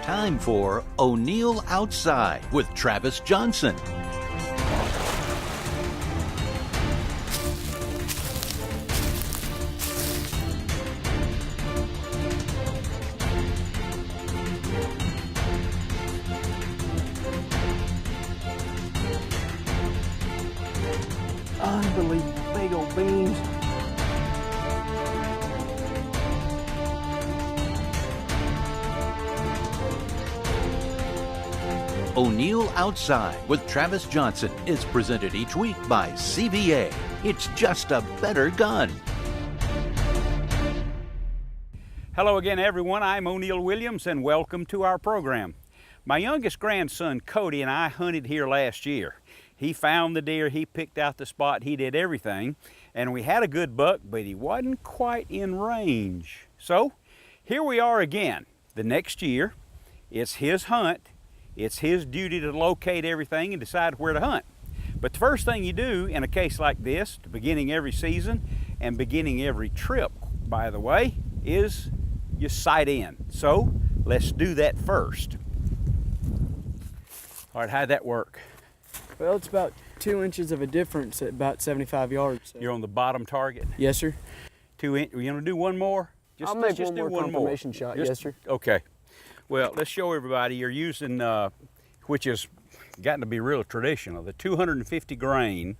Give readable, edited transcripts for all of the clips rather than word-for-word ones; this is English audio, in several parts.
time for O'Neill Outside with Travis Johnson. Unbelievable, big old beans. O'Neill Outside with Travis Johnson is presented each week by CBA. It's just a better gun. Hello again, everyone. I'm O'Neill Williams, and welcome to our program. My youngest grandson, Cody, and I hunted here last year. He found the deer, he picked out the spot, he did everything, and we had a good buck, but he wasn't quite in range. So here we are again. The next year, it's his hunt. It's his duty to locate everything and decide where to hunt. But the first thing you do in a case like this, beginning every season and beginning every trip, by the way, is you sight in. So let's do that first. All right, how'd that work? Well, it's about 2 inches of a difference at about 75 yards. So. You're on the bottom target? Yes, sir. 2 inch. You want to do one more? I'll make one more confirmation shot. Yes, sir. Okay. Well, let's show everybody you're using, which has gotten to be real traditional, the 250 grain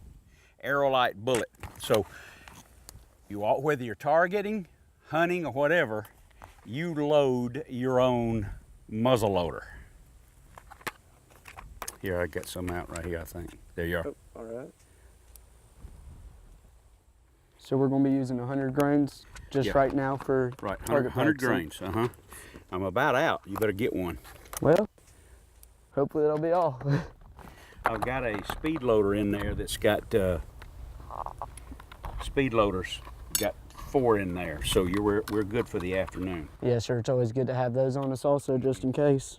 Aerolite bullet. So whether you're targeting, hunting, or whatever, you load your own muzzle loader. Here, I got some out right here, I think. There you are. Oh, all right. So we're going to be using 100 grains just right now for right, target 100 practice. grains. I'm about out. You better get one. Well, hopefully that'll be all. I've got a speed loader in there that's got speed loaders. Got 4 in there, so we're good for the afternoon. Yes, sir. It's always good to have those on us also, just in case.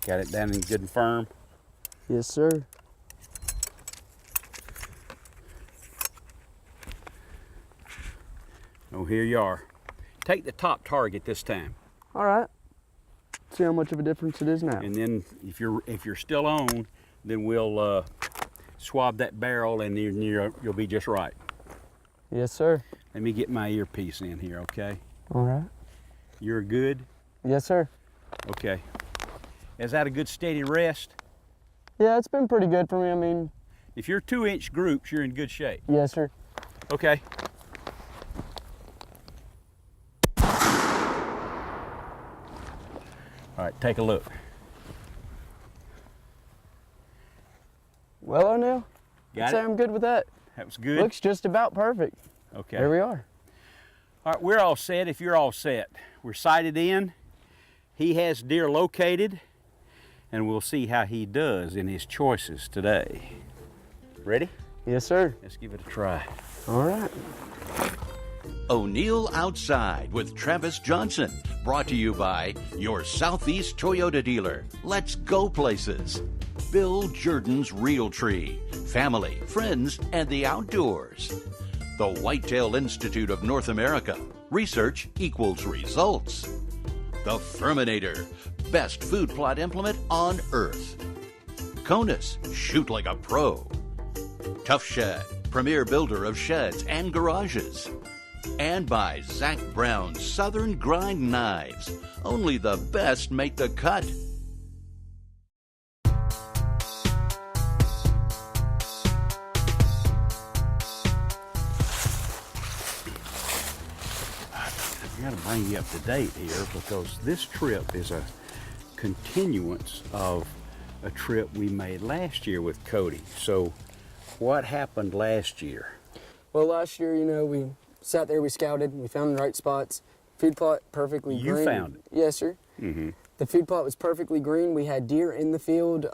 Got it down and good and firm. Yes, sir. Oh, here you are. Take the top target this time. All right. See how much of a difference it is now. And then if you're still on, then we'll swab that barrel, and you'll be just right. Yes, sir. Let me get my earpiece in here, okay? All right. You're good? Yes, sir. Okay. Is that a good steady rest? Yeah, it's been pretty good for me. I mean, if you're 2-inch groups, you're in good shape. Yes, sir. Okay. All right, take a look. Well, O'Neill, I'd say I'm good with that. That was good? Looks just about perfect. Okay. There we are. All right, we're all set if you're all set. We're sighted in. He has deer located, and we'll see how he does in his choices today. Ready? Yes, sir. Let's give it a try. All right. O'Neill Outside with Travis Johnson, brought to you by your Southeast Toyota dealer. Let's go places. Bill Jordan's REALTREE, family, friends, and the outdoors. The Whitetail Institute of North America, research equals results. The Furminator, best food plot implement on earth. Conus, shoot like a pro. Tough Shed, premier builder of sheds and garages. And by Zach Brown's Southern Grind Knives, only the best make the cut. I got to bring you up to date here, because this trip is a continuance of a trip we made last year with Cody. So what happened last year? Well, last year, you know, we sat there, we scouted, we found the right spots. Food plot perfectly green. You found it? Yes, sir. Mm-hmm. The food plot was perfectly green. We had deer in the field,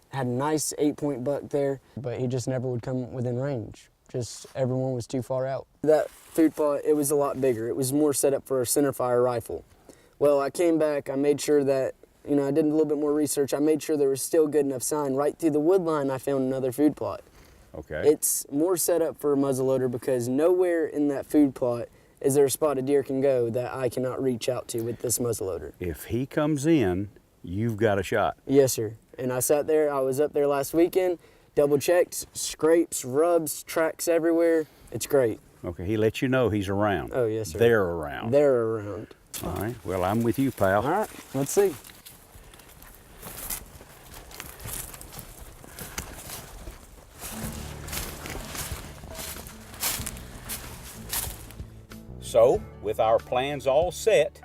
had a nice 8-point buck there, but he just never would come within range. Just everyone was too far out. That food plot, it was a lot bigger. It was more set up for a centerfire rifle. Well, I came back, I made sure that, you know, I did a little bit more research. I made sure there was still good enough sign. Right through the wood line, I found another food plot. Okay. It's more set up for a muzzleloader because nowhere in that food plot is there a spot a deer can go that I cannot reach out to with this muzzleloader. If he comes in, you've got a shot. Yes, sir. And I sat there, I was up there last weekend, double checked, scrapes, rubs, tracks everywhere. It's great. Okay, he lets you know he's around. Oh, yes, sir. They're around. They're around. All right, well, I'm with you, pal. All right, let's see. So, with our plans all set,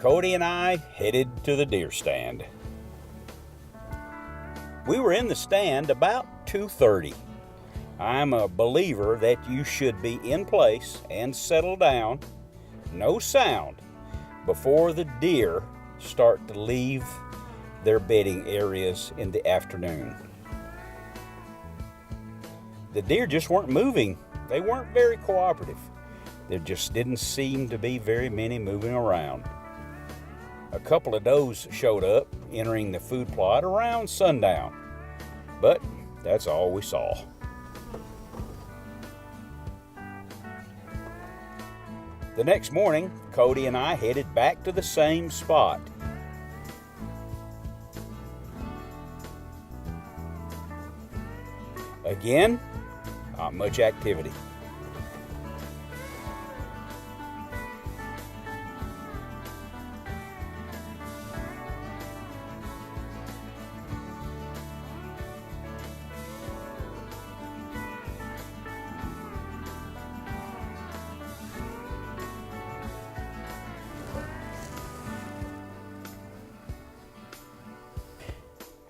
Cody and I headed to the deer stand. We were in the stand about 2:30. I'm a believer that you should be in place and settle down, no sound, before the deer start to leave their bedding areas in the afternoon. The deer just weren't moving. They weren't very cooperative. There just didn't seem to be very many moving around. A couple of does showed up, entering the food plot around sundown, but that's all we saw. The next morning, Cody and I headed back to the same spot. Again, not much activity.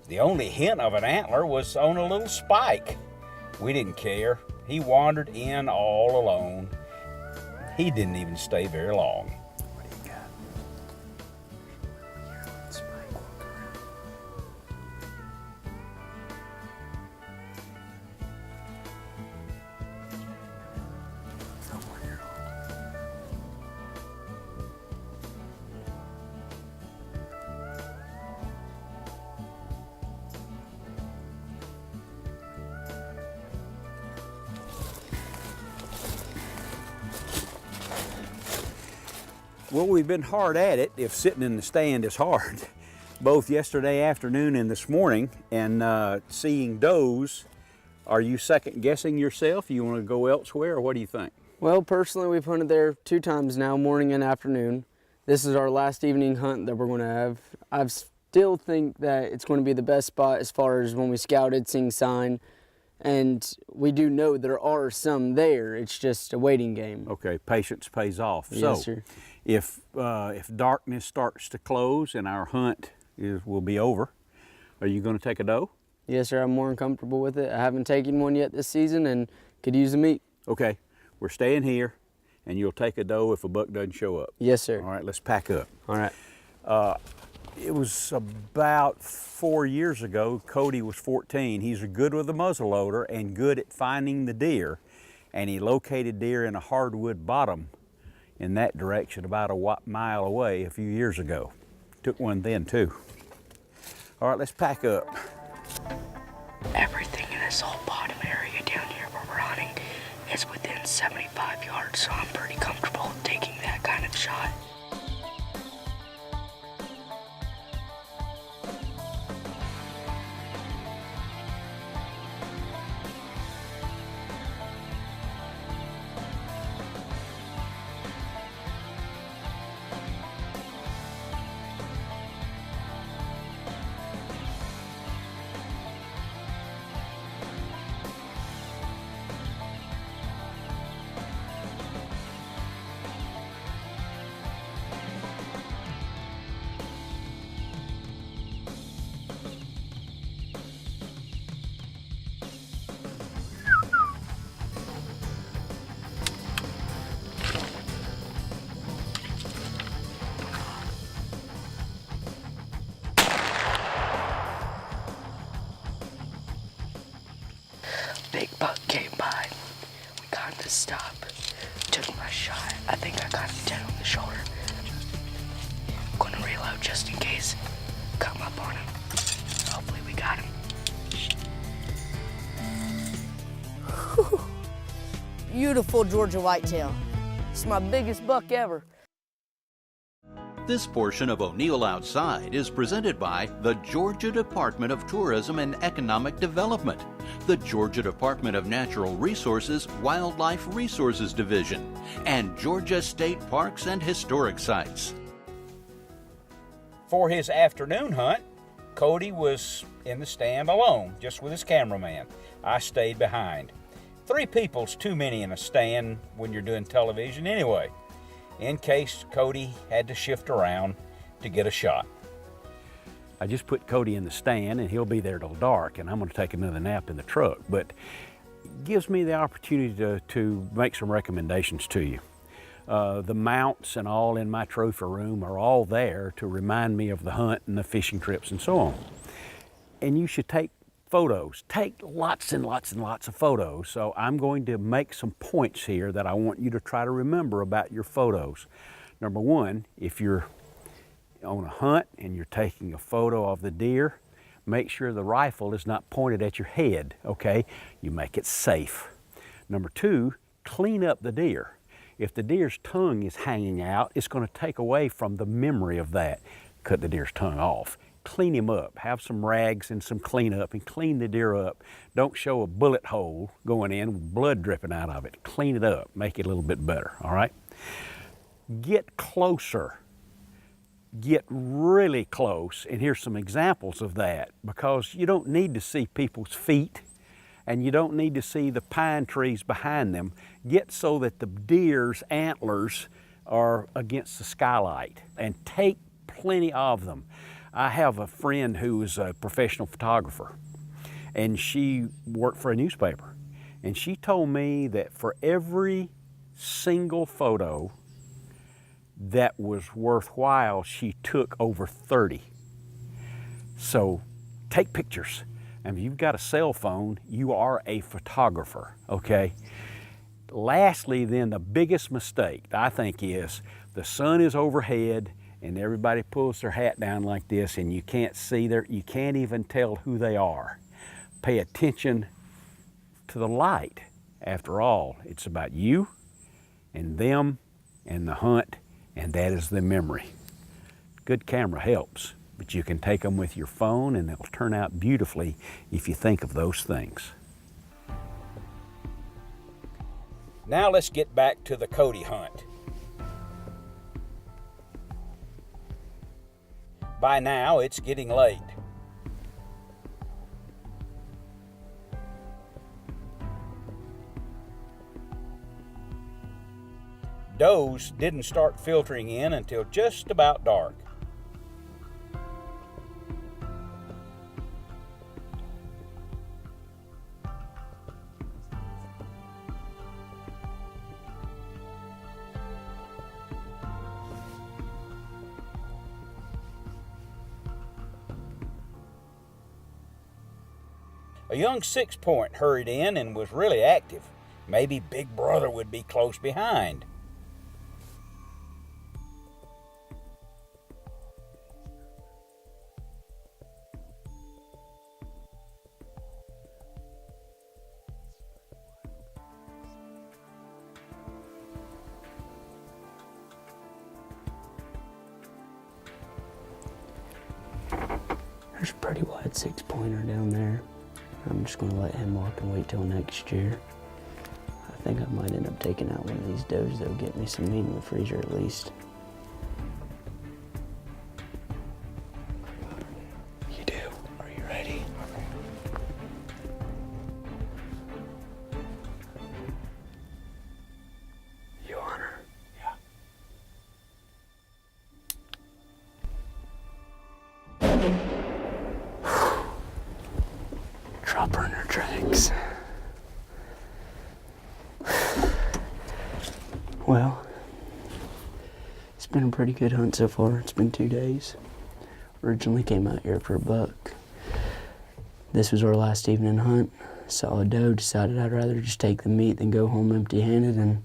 The only hint of an antler was on a little spike. We didn't care. He wandered in all alone. He didn't even stay very long. What do you got? Here, that spike. Somewhere here. Well, we've been hard at it, if sitting in the stand is hard, both yesterday afternoon and this morning, and seeing does. Are you second guessing yourself? You want to go elsewhere, or what do you think? Well, personally, we've hunted there 2 times now, morning and afternoon. This is our last evening hunt that we're going to have. I still think that it's going to be the best spot as far as when we scouted, seeing sign, and we do know there are some there. It's just a waiting game. Okay, patience pays off. Yes, sir. If darkness starts to close and our hunt will be over, are you going to take a doe? Yes, sir. I'm more than comfortable with it. I haven't taken one yet this season and could use the meat. Okay, we're staying here, and you'll take a doe if a buck doesn't show up. Yes, sir. All right, let's pack up. All right. It was about 4 years ago. Cody was 14. He's good with a muzzleloader and good at finding the deer, and he located deer in a hardwood bottom in that direction about a mile away a few years ago. Took one then too. All right, let's pack up. Everything in this whole bottom area down here where we're hunting is within 75 yards, so I'm pretty comfortable taking that kind of shot. Big buck came by. We got him to stop. Took my shot. I think I got him dead on the shoulder. I'm gonna reload just in case. Come up on him. Hopefully we got him. Beautiful Georgia whitetail. It's my biggest buck ever. This portion of O'Neill Outside is presented by the Georgia Department of Tourism and Economic Development, the Georgia Department of Natural Resources Wildlife Resources Division, and Georgia State Parks and Historic Sites. For his afternoon hunt, Cody was in the stand alone, just with his cameraman. I stayed behind. 3 people's too many in a stand when you're doing television anyway, in case Cody had to shift around to get a shot. I just put Cody in the stand and he'll be there till dark, and I'm going to take another nap in the truck, but it gives me the opportunity to make some recommendations to you. The mounts and all in my trophy room are all there to remind me of the hunt and the fishing trips and so on. And you should take photos. Take lots and lots and lots of photos. So I'm going to make some points here that I want you to try to remember about your photos. Number one, if you're on a hunt and you're taking a photo of the deer, make sure the rifle is not pointed at your head, okay? You make it safe. Number two, clean up the deer. If the deer's tongue is hanging out, it's going to take away from the memory of that. Cut the deer's tongue off. Clean him up. Have some rags and some cleanup and clean the deer up. Don't show a bullet hole going in with blood dripping out of it. Clean it up. Make it a little bit better, all right? Get closer. Get really close, and here's some examples of that, because you don't need to see people's feet and you don't need to see the pine trees behind them. Get so that the deer's antlers are against the skylight, and take plenty of them. I have a friend who is a professional photographer, and she worked for a newspaper, and she told me that for every single photo that was worthwhile, she took over 30. So take pictures. And if you've got a cell phone, you are a photographer, okay? Lastly, then, the biggest mistake I think is the sun is overhead and everybody pulls their hat down like this, and you can't see you can't even tell who they are. Pay attention to the light. After all, it's about you and them and the hunt, and that is the memory. Good camera helps, but you can take them with your phone and they'll turn out beautifully if you think of those things. Now let's get back to the Cody hunt. By now, it's getting late. Does didn't start filtering in until just about dark. A young 6-point hurried in and was really active. Maybe Big Brother would be close behind. There's a pretty wide 6-pointer down there. I'm just gonna let him walk and wait till next year. I think I might end up taking out one of these does that'll get me some meat in the freezer at least. You do? Are you ready? You on her? Yeah. Drop her in her tracks. Well, it's been a pretty good hunt so far. It's been 2 days. Originally came out here for a buck. This was our last evening hunt. Saw a doe, decided I'd rather just take the meat than go home empty-handed, and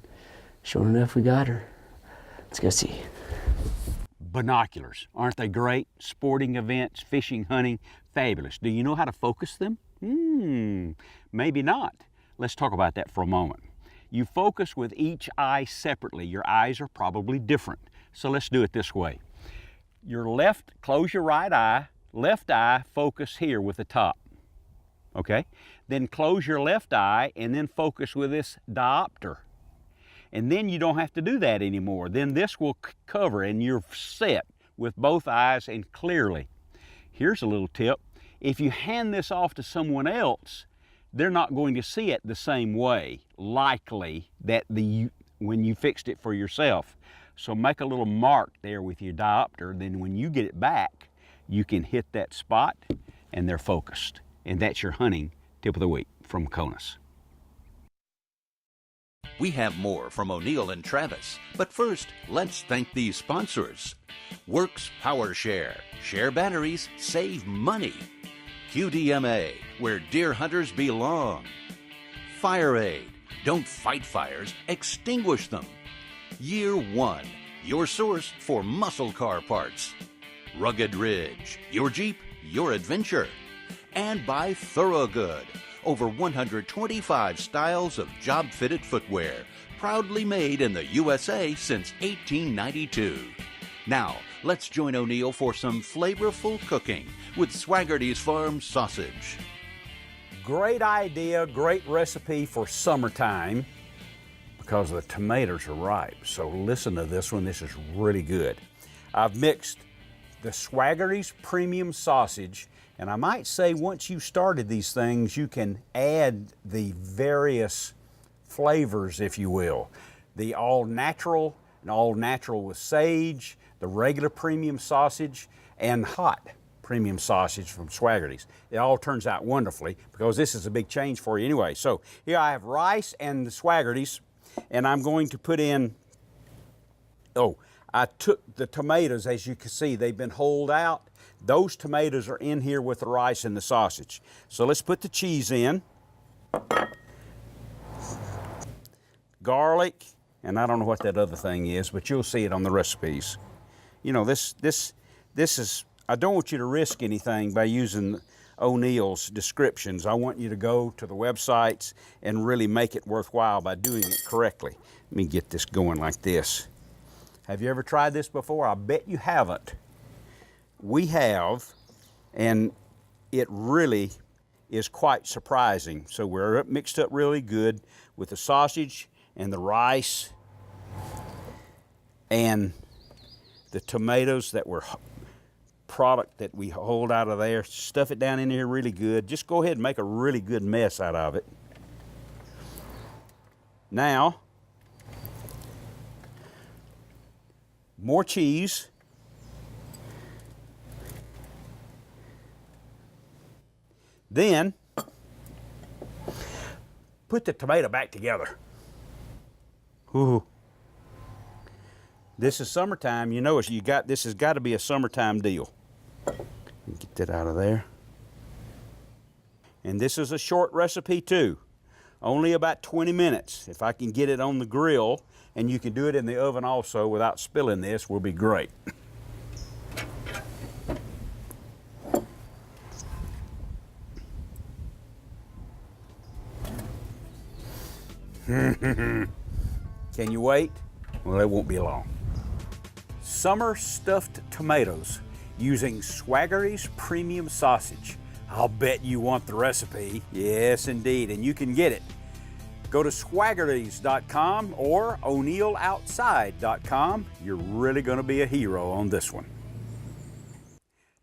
sure enough, we got her. Let's go see. Binoculars, aren't they great? Sporting events, fishing, hunting, fabulous. Do you know how to focus them? Maybe not. let's talk about that for a moment. You focus with each eye separately. Your eyes are probably different. So let's do it this way. Close your right eye, left eye, focus here with the top. Okay? Then close your left eye and then focus with this diopter. And then you don't have to do that anymore. Then this will cover and you're set with both eyes and clearly. Here's a little tip. If you hand this off to someone else, they're not going to see it the same way, likely, that when you fixed it for yourself. So make a little mark there with your diopter, then when you get it back, you can hit that spot and they're focused. And that's your hunting tip of the week from CONUS. We have more from O'Neill and Travis, but first, let's thank these sponsors. Works Power Share. Share batteries, save money. QDMA, where deer hunters belong. Fire Aid. Don't fight fires, extinguish them. Year One, your source for muscle car parts. Rugged Ridge, your Jeep, your adventure. And by Thorogood, over 125 styles of job-fitted footwear, proudly made in the USA since 1892. Now, let's join O'Neill for some flavorful cooking with Swaggerty's Farm sausage. Great idea, great recipe for summertime because the tomatoes are ripe. So listen to this one, this is really good. I've mixed the Swaggerty's premium sausage, and I might say once you started these things, you can add the various flavors, if you will. The all natural with sage, the regular premium sausage, and hot premium sausage from Swaggerty's. It all turns out wonderfully because this is a big change for you anyway. So here I have rice and the Swaggerty's, and I'm going to put in, I took the tomatoes, as you can see, they've been holed out. Those tomatoes are in here with the rice and the sausage. So let's put the cheese in. Garlic, and I don't know what that other thing is, but you'll see it on the recipes. You know, this is, I don't want you to risk anything by using O'Neill's descriptions. I want you to go to the websites and really make it worthwhile by doing it correctly. Let me get this going like this. Have you ever tried this before? I bet you haven't. We have, and it really is quite surprising. So we're mixed up really good with the sausage and the rice and the tomatoes that were product that we hold out of there. Stuff it down in here really good. Just go ahead and make a really good mess out of it. Now, more cheese. Then, put the tomato back together. Ooh. This is summertime. You know, this has got to be a summertime deal. Get that out of there. And this is a short recipe too. Only about 20 minutes. If I can get it on the grill, and you can do it in the oven also without spilling this, will be great. Can you wait? Well, it won't be long. Summer stuffed tomatoes using Swaggerty's premium sausage. I'll bet you want the recipe. Yes, indeed, and you can get it. Go to swaggertys.com or o'neilloutside.com. You're really going to be a hero on this one.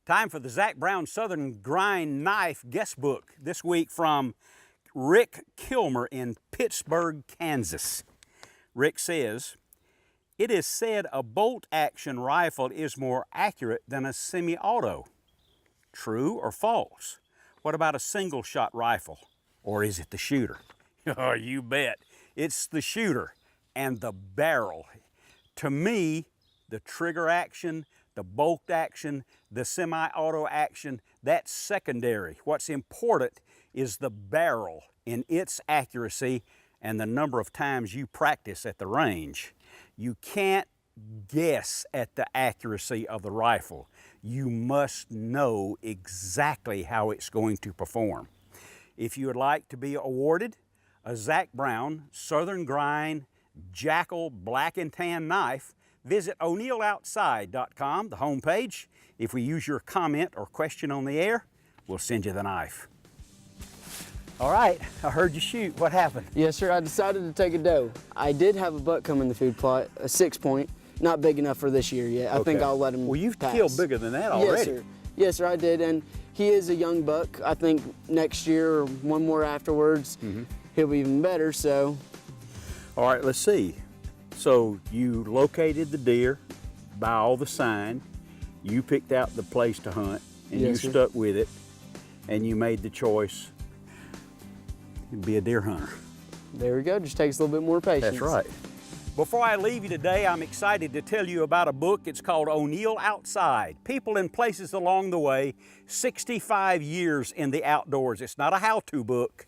Time for the Zach Brown Southern Grind Knife Guest Book this week from Rick Kilmer in Pittsburgh, Kansas. Rick says, "It is said a bolt-action rifle is more accurate than a semi-auto. True or false? What about a single-shot rifle? Or is it the shooter?" Oh, you bet. It's the shooter and the barrel. To me, the trigger action, the bolt action, the semi-auto action, that's secondary. What's important is the barrel in its accuracy and the number of times you practice at the range. You can't guess at the accuracy of the rifle. You must know exactly how it's going to perform. If you would like to be awarded a Zach Brown Southern Grind Jackal Black and Tan knife, visit O'NeillOutside.com, the homepage. If we use your comment or question on the air, we'll send you the knife. All right, I heard you shoot. What happened? Yes, sir. I decided to take a doe. I did have a buck come in the food plot, a 6-point, not big enough for this year yet. I think I'll let him Well, you've pass. killed bigger than that already. Yes, sir. Yes, sir, I did. And he is a young buck. I think next year or one more afterwards, he'll be even better, so. All right, let's see. So you located the deer by all the sign. You picked out the place to hunt, and Yes, you sir. stuck with it, and you made the choice to be a deer hunter. There we go. Just takes a little bit more patience. That's right. Before I leave you today, I'm excited to tell you about a book. It's called O'Neill Outside, People and Places Along the Way, 65 Years in the Outdoors. It's not a how-to book.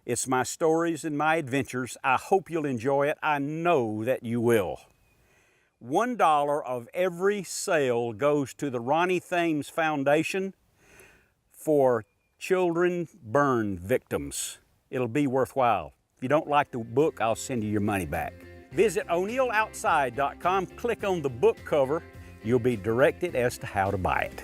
It's my stories and my adventures. I hope you'll enjoy it. I know that you will. $1 of every sale goes to the Ronnie Thames Foundation for children burn victims. It'll be worthwhile. If you don't like the book, I'll send you your money back. Visit O'NeillOutside.com, click on the book cover. You'll be directed as to how to buy it.